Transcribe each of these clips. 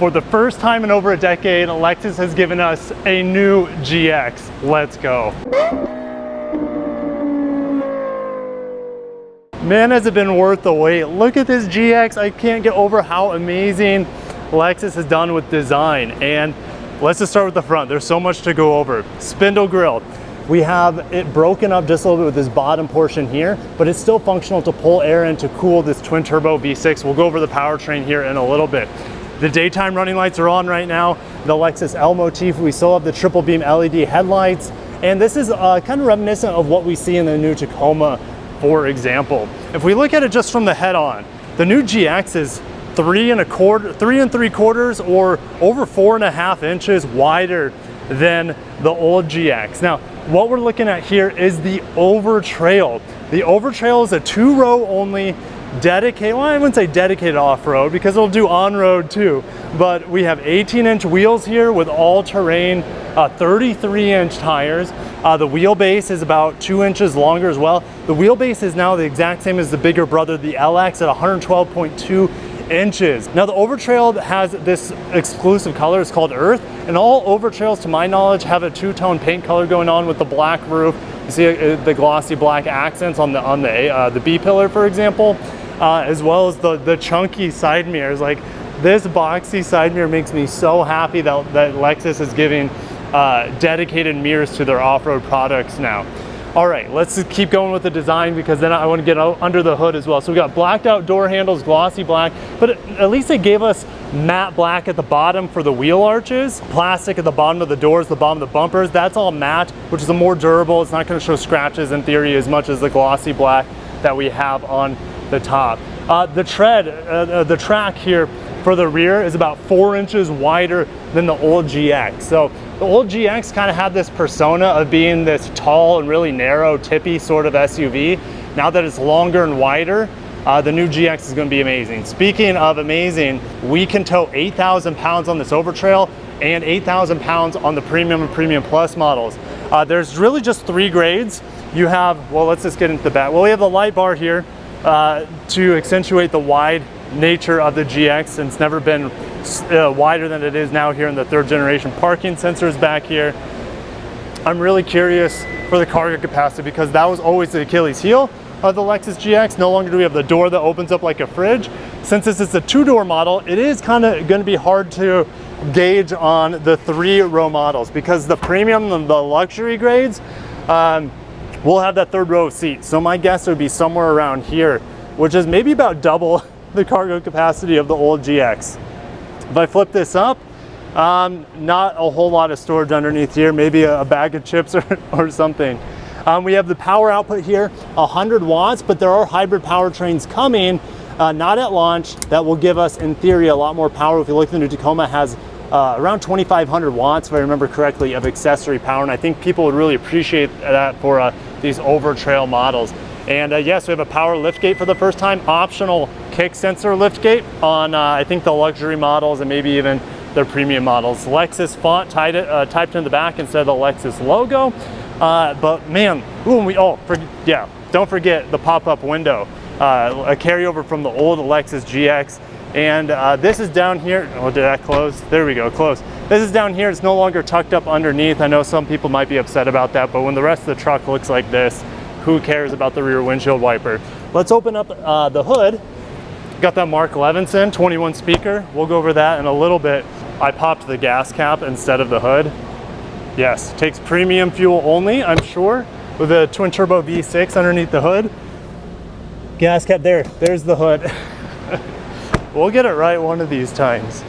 For the first time in over a decade, Lexus has given us a new GX. Let's go. Man, has it been worth the wait. Look at this GX. I can't get over how amazing Lexus has done with design. And let's just start with the front. There's so much to go over. Spindle grille. We have it broken up just a little bit with this bottom portion here, but it's still functional to pull air in to cool this twin turbo V6. We'll go over the powertrain here in a little bit. The daytime running lights are on right now. The Lexus L motif. We still have the triple beam LED headlights. And this is kind of reminiscent of what we see in the new Tacoma, for example. If we look at it just from the head on, the new GX is 3 3/3 or over 4.5 inches wider than the old GX. Now, what we're looking at here is the over trail. The over trail is a 2-row only dedicated, well, I wouldn't say dedicated off-road because it'll do on-road too, but we have 18-inch wheels here with all-terrain 33-inch tires. The wheelbase is about 2 inches longer as well. The wheelbase is now the exact same as the bigger brother, the LX, at 112.2 inches. Now the Overtrail has this exclusive color, it's called Earth, and all Overtrails to my knowledge have a two-tone paint color going on with the black roof. You see the glossy black accents on the B pillar, for example, as well as the chunky side mirrors. Like, this boxy side mirror makes me so happy that Lexus is giving dedicated mirrors to their off-road products now. All right, let's just keep going with the design because then I want to get under the hood as well. So we got blacked out door handles, glossy black, but at least they gave us matte black at the bottom for the wheel arches, plastic at the bottom of the doors, the bottom of the bumpers. That's all matte, which is a more durable. It's not going to show scratches in theory as much as the glossy black that we have on the top. The track here for the rear is about 4 inches wider than the old GX. So the old GX kind of had this persona of being this tall and really narrow, tippy sort of SUV. Now that it's longer and wider, the new GX is going to be amazing. Speaking of amazing, we can tow 8,000 pounds on this Overtrail and 8,000 pounds on the Premium and Premium Plus models. There's really just 3 grades. You have, well, let's just get into the back. Well, we have the light bar here to accentuate the wide nature of the GX, and it's never been wider than it is now here in the 3rd generation. Parking sensors back here. I'm really curious for the cargo capacity because that was always the Achilles heel of the Lexus GX. No longer do we have the door that opens up like a fridge. Since this is a 2-door model, it is kind of going to be hard to gauge on the 3-row models because the premium and the luxury grades will have that 3rd row of seats. So my guess would be somewhere around here, which is maybe about double the cargo capacity of the old GX. If I flip this up, not a whole lot of storage underneath here, maybe a bag of chips or something. We have the power output here, 100 watts, but there are hybrid powertrains coming, not at launch, that will give us, in theory, a lot more power. If you look at the new Tacoma, it has around 2,500 watts, if I remember correctly, of accessory power, and I think people would really appreciate that for these Overtrail models. And yes, we have a power liftgate for the first time, optional kick sensor liftgate on I think the luxury models and maybe even their premium models. Lexus font typed in the back instead of the Lexus logo. But man, don't forget the pop-up window, a carryover from the old Lexus GX. And this is down here. Oh, did that close? There we go, close. This is down here. It's no longer tucked up underneath. I know some people might be upset about that, but when the rest of the truck looks like this, who cares about the rear windshield wiper? Let's open up the hood. Got that Mark Levinson 21 speaker. We'll go over that in a little bit. I popped the gas cap instead of the hood. Yes, takes premium fuel only, I'm sure, with a twin turbo V6 underneath the hood. Gas cap there, there's the hood. We'll get it right one of these times.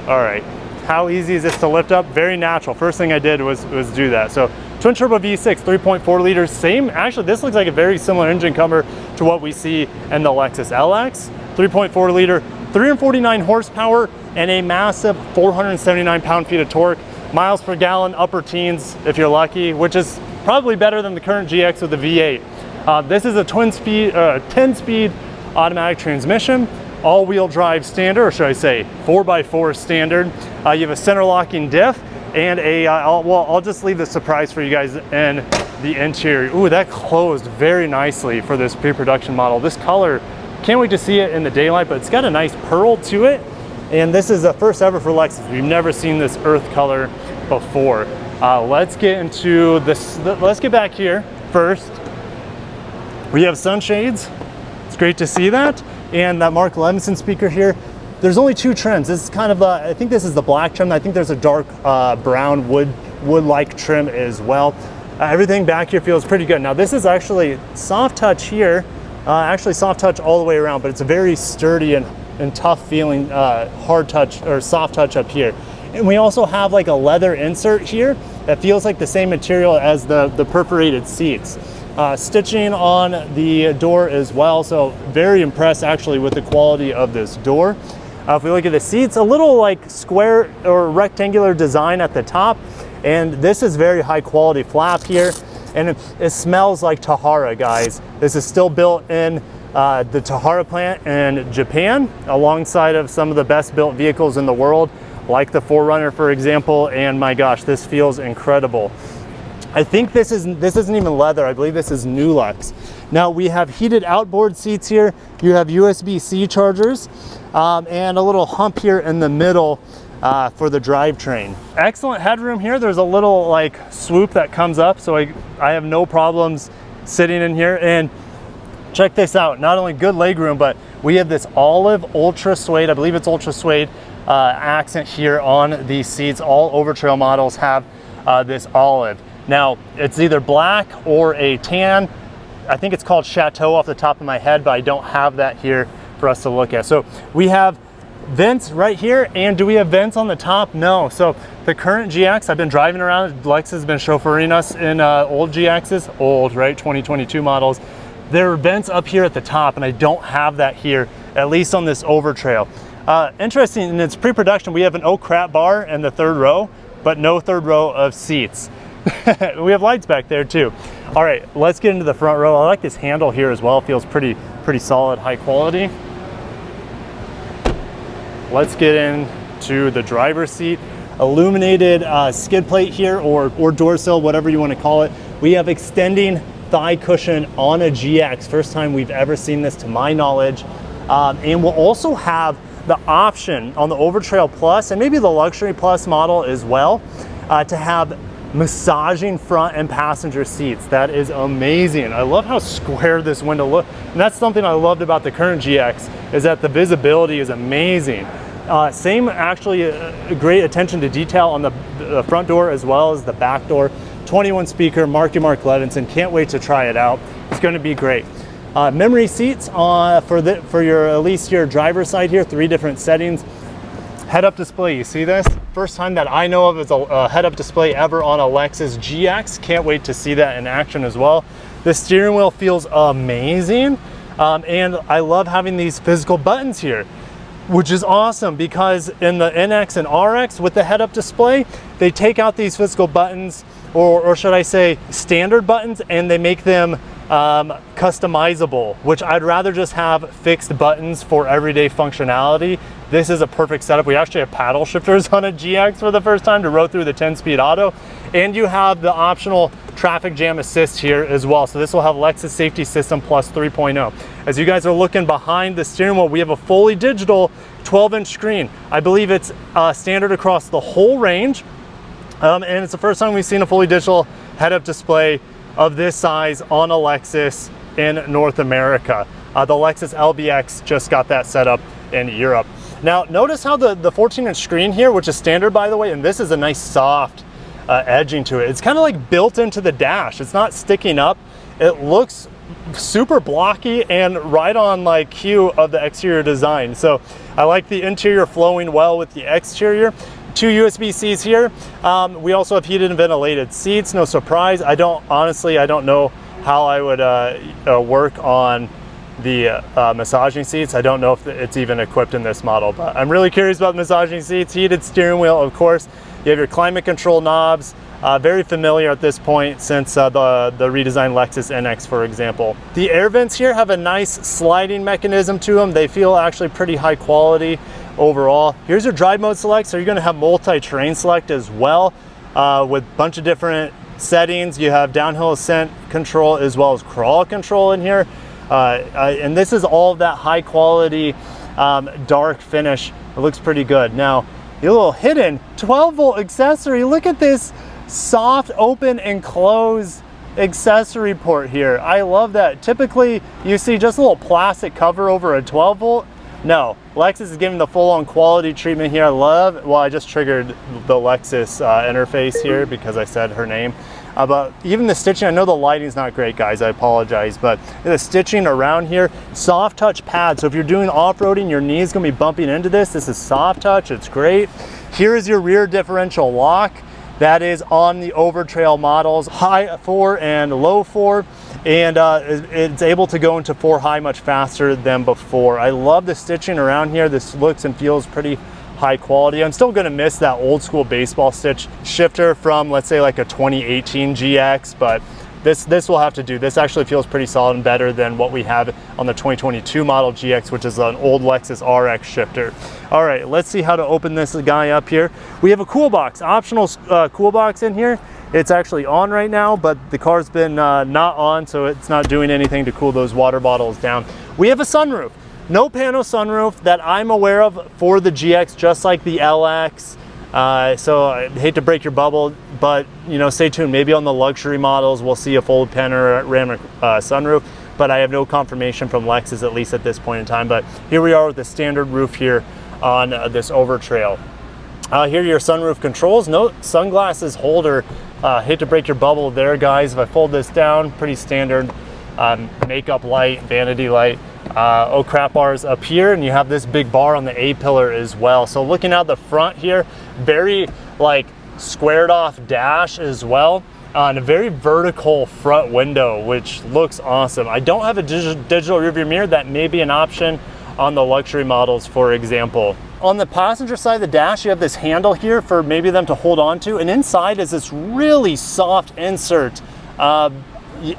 All right, how easy is this to lift up? Very natural. First thing I did was do that. So twin turbo V6, 3.4 liters, same, actually this looks like a very similar engine cover to what we see in the Lexus LX. 3.4 liter, 349 horsepower, and a massive 479 pound-feet of torque. Miles per gallon, upper teens if you're lucky, which is probably better than the current GX with the V8. This is a 10-speed automatic transmission, all-wheel drive standard, or should I say 4x4 standard. You have a center locking diff and I'll just leave the surprise for you guys in the interior. Ooh, that closed very nicely for this pre-production model. This color, can't wait to see it in the daylight, but it's got a nice pearl to it. And this is the first ever for Lexus. We've never seen this earth color before. Let's get into this. Let's get back here first. We have sunshades. It's great to see that. And that Mark Levinson speaker here. There's only 2 trims. This is kind of I think this is the black trim. I think there's a dark brown wood-like trim as well. Everything back here feels pretty good. Now this is actually soft touch here. Actually soft touch all the way around, but it's a very sturdy and tough feeling hard touch or soft touch up here. And we also have like a leather insert here that feels like the same material as the perforated seats. Stitching on the door as well, so very impressed actually with the quality of this door. If we look at the seats, a little like square or rectangular design at the top, and this is very high quality flap here, and it smells like Tahara, guys. This is still built in the Tahara plant in Japan, alongside of some of the best built vehicles in the world, like the 4Runner, for example, and my gosh, this feels incredible. I think this isn't even leather. I believe this is Nulux. Now we have heated outboard seats here. You have USB-C chargers and a little hump here in the middle for the drivetrain. Excellent headroom here. There's a little like swoop that comes up, so I have no problems sitting in here. And check this out. Not only good legroom, but we have this olive ultra suede. I believe it's ultra suede accent here on these seats. All Overtrail models have this olive. Now, it's either black or a tan. I think it's called Chateau off the top of my head, but I don't have that here for us to look at. So we have vents right here, and do we have vents on the top? No. So the current GX, I've been driving around, Lex has been chauffeuring us in old GXs, old, right, 2022 models. There are vents up here at the top, and I don't have that here, at least on this Overtrail. Interesting, in its pre-production, we have an oh crap bar in the 3rd row, but no 3rd row of seats. We have lights back there too. All right, let's get into the front row. I like this handle here as well. It feels pretty solid, high quality. Let's get into the driver's seat. Illuminated skid plate here, or door sill, whatever you want to call it. We have extending thigh cushion on a GX. First time we've ever seen this to my knowledge. And we'll also have the option on the Overtrail Plus and maybe the Luxury Plus model as well to have massaging front and passenger seats. That is amazing. I love how square this window looks, and that's something I loved about the current GX, is that the visibility is amazing. Same actually great attention to detail on the front door as well as the back door. 21 speaker Mark Levinson. Can't wait to try it out. It's going to be great. Memory seats for your, at least your driver's side here, 3 different settings. Head-up display, you see this? First time that I know of is a head-up display ever on a Lexus GX. Can't wait to see that in action as well. The steering wheel feels amazing, and I love having these physical buttons here, which is awesome because in the NX and RX with the head-up display, they take out these physical buttons, or should I say standard buttons, and they make them customizable, which I'd rather just have fixed buttons for everyday functionality. This is a perfect setup. We actually have paddle shifters on a GX for the first time to row through the 10-speed auto, and you have the optional traffic jam assist here as well. So this will have Lexus Safety System Plus 3.0. As you guys are looking behind the steering wheel, we have a fully digital 12-inch screen. I believe it's standard across the whole range, and it's the first time we've seen a fully digital head-up display of this size on a Lexus in North America. The Lexus LBX just got that set up in Europe. Now, notice how the 14-inch screen here, which is standard by the way, and this is a nice soft edging to it. It's kind of like built into the dash. It's not sticking up. It looks super blocky and right on like cue of the exterior design. So I like the interior flowing well with the exterior. 2 USB-Cs here. We also have heated and ventilated seats, no surprise. Honestly, I don't know how I would work on the massaging seats. I don't know if it's even equipped in this model, but I'm really curious about the massaging seats. Heated steering wheel, of course. You have your climate control knobs, very familiar at this point since the redesigned Lexus NX, for example. The air vents here have a nice sliding mechanism to them. They feel actually pretty high quality overall. Here's your drive mode select. So you're going to have multi-terrain select as well with a bunch of different settings. You have downhill ascent control as well as crawl control in here. And this is all of that high quality dark finish It looks pretty good. Now, a little hidden 12-volt accessory. Look at this soft open and close accessory port here. I love that. Typically, you see just a little plastic cover over a 12-volt. No, Lexus is giving the full-on quality treatment here. I love, well, I just triggered the Lexus interface here because I said her name. But even the stitching, I know the lighting's not great, guys, I apologize, but the stitching around here, soft touch pad. So if you're doing off-roading, your knee's gonna be bumping into this. This is soft touch, it's great. Here is your rear differential lock. That is on the Overtrail models, high 4 and low 4. And it's able to go into 4 high much faster than before. I love the stitching around here. This looks and feels pretty high quality. I'm still gonna miss that old school baseball stitch shifter from, let's say, like a 2018 GX, but this will have to do. This actually feels pretty solid and better than what we have on the 2022 model GX, which is an old Lexus RX shifter. All right, let's see how to open this guy up here. We have a cool box, optional cool box in here. It's actually on right now, but the car's been not on, so it's not doing anything to cool those water bottles down. We have a sunroof. No panel sunroof that I'm aware of for the GX, just like the LX. So I hate to break your bubble, but you know, stay tuned. Maybe on the luxury models, we'll see a full panoramic sunroof, but I have no confirmation from Lexus, at least at this point in time. But here we are with the standard roof here on this Overtrail. Here are your sunroof controls. No sunglasses holder. Hate to break your bubble there, guys. If I fold this down, pretty standard makeup light, vanity light. Oh crap bars up here, and you have this big bar on the A-pillar as well. So looking out the front here, very like squared off dash as well, and a very vertical front window, which looks awesome. I don't have a digital rearview mirror. That may be an option on the luxury models, for example. On the passenger side of the dash, you have this handle here for maybe them to hold on to, and inside is this really soft insert.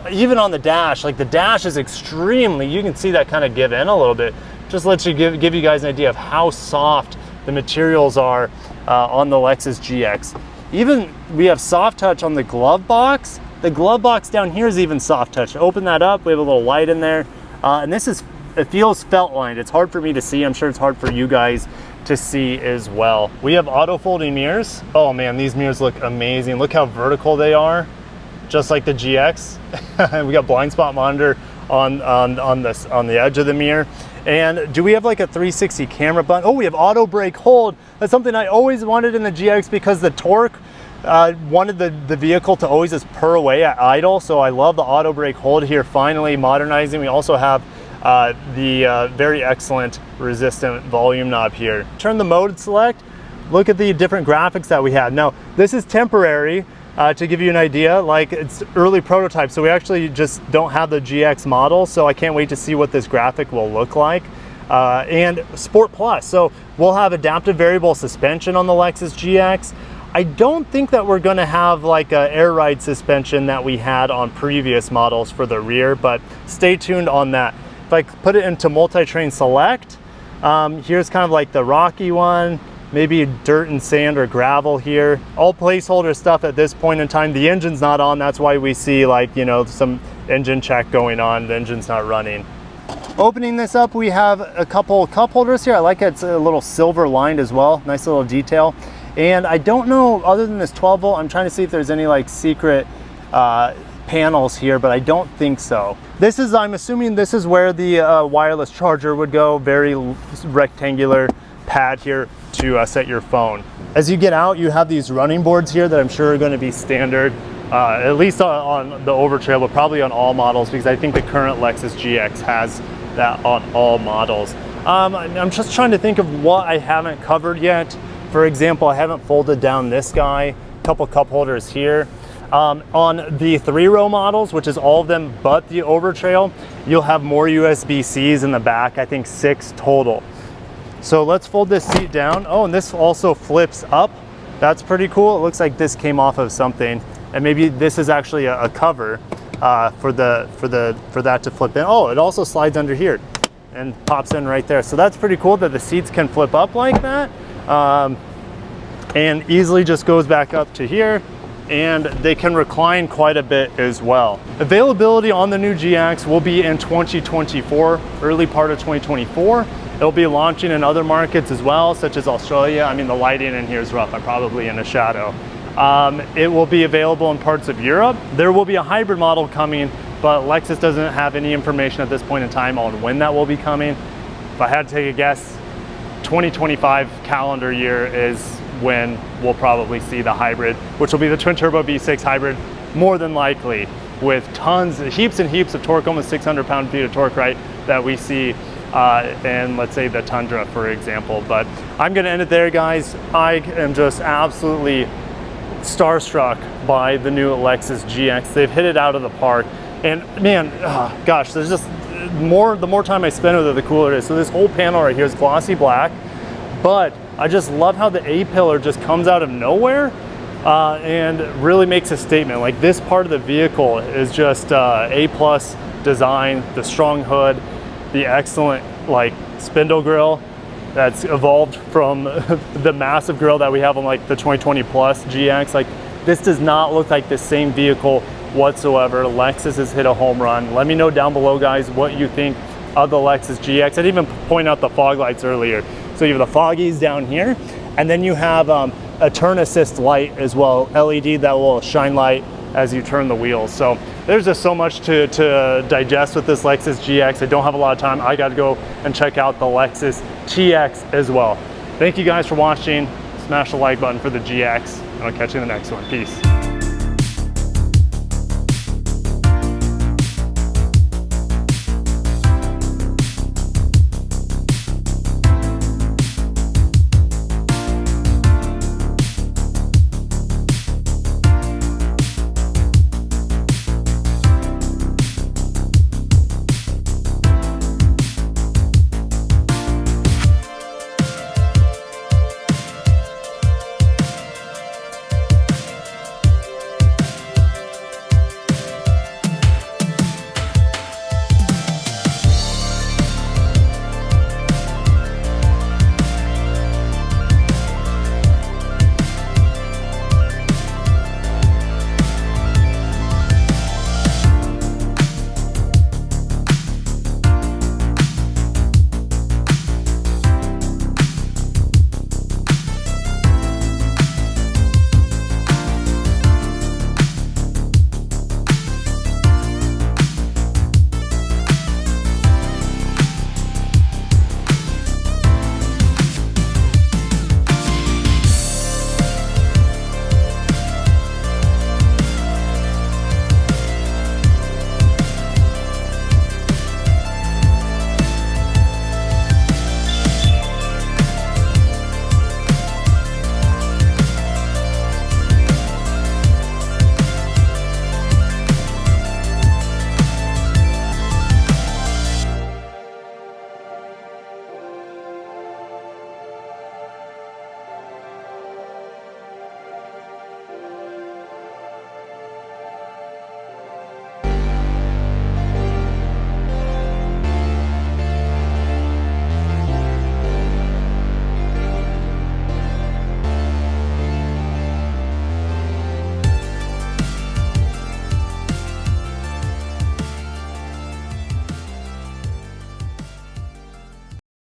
Even on the dash, like the dash is extremely, you can see that kind of give in a little bit. Just lets you give you guys an idea of how soft the materials are on the Lexus GX. Even we have soft touch on the glove box. The glove box down here is even soft touch. Open that up, we have a little light in there. And this is, it feels felt lined. It's hard for me to see. I'm sure it's hard for you guys to see as well. We have auto folding mirrors. Oh man, these mirrors look amazing. Look how vertical they are. Just like the GX. We got blind spot monitor on the edge of the mirror. And do we have like a 360 camera button? Oh, we have auto brake hold. That's something I always wanted in the GX because the torque wanted the vehicle to always just purr away at idle. So I love the auto brake hold here, finally modernizing. We also have the very excellent resistant volume knob here. Turn the mode select. Look at the different graphics that we have. Now, this is temporary. To give you an idea, like it's early prototype, so we actually just don't have the GX model, so I can't wait to see what this graphic will look like. And Sport Plus, so we'll have adaptive variable suspension on the Lexus GX. I don't think that we're gonna have like a air ride suspension that we had on previous models for the rear, but stay tuned on that. If I put it into multi-train select, here's kind of like the rocky one, maybe dirt and sand or gravel here. All placeholder stuff at this point in time. The engine's not on, that's why we see like, you know, some engine check going on. The engine's not running. Opening this up, we have a couple cup holders here. I like it's a little silver lined as well. Nice little detail. And I don't know, other than this 12 volt, I'm trying to see if there's any like secret panels here, but I don't think so. This is, I'm assuming this is where the wireless charger would go. Very rectangular pad here to set your phone. As you get out, you have these running boards here that I'm sure are going to be standard, at least on the Overtrail, but probably on all models, because I think the current Lexus GX has that on all models. I'm just trying to think of what I haven't covered yet. For example, I haven't folded down this guy, a couple cup holders here. On the 3-row models, which is all of them but the Overtrail, you'll have more USB-Cs in the back, I think 6 total. So let's fold this seat down. Oh, and this also flips up. That's pretty cool. It looks like this came off of something, and maybe this is actually a cover for that to flip in. Oh, it also slides under here and pops in right there. So that's pretty cool that the seats can flip up like that, and easily just goes back up to here, and they can recline quite a bit as well. Availability on the new GX will be in 2024, early part of 2024. It'll be launching in other markets as well, such as Australia. I mean, the lighting in here is rough. I'm probably in a shadow. It will be available in parts of Europe. There will be a hybrid model coming, but Lexus doesn't have any information at this point in time on when that will be coming. If I had to take a guess, 2025 calendar year is when we'll probably see the hybrid, which will be the twin turbo V6 hybrid, more than likely, with tons, heaps and heaps of torque, almost 600 pound-feet of torque, right, that we see in, let's say, the Tundra, for example. But I'm gonna end it there, guys. I am just absolutely starstruck by the new LexusGX. They've hit it out of the park. And man, gosh, there's just the more time I spend with it, the cooler it is. So this whole panel right here is glossy black, but I just love how the A-pillar just comes out of nowhere and really makes a statement. Like, this part of the vehicle is just A+ design, the strong hood, the excellent like spindle grille that's evolved from the massive grille that we have on like the 2020 Plus GX. Like, this does not look like the same vehicle whatsoever. Lexus has hit a home run. Let me know down below, guys, what you think of the LexusGX. I didn't even point out the fog lights earlier. So you have the foggies down here, and then you have a turn assist light as well, LED that will shine light as you turn the wheels. So there's just so much to digest with this LexusGX. I don't have a lot of time. I got to go and check out the Lexus TX as well. Thank you guys for watching. Smash the like button for the GX, and I'll catch you in the next one. Peace.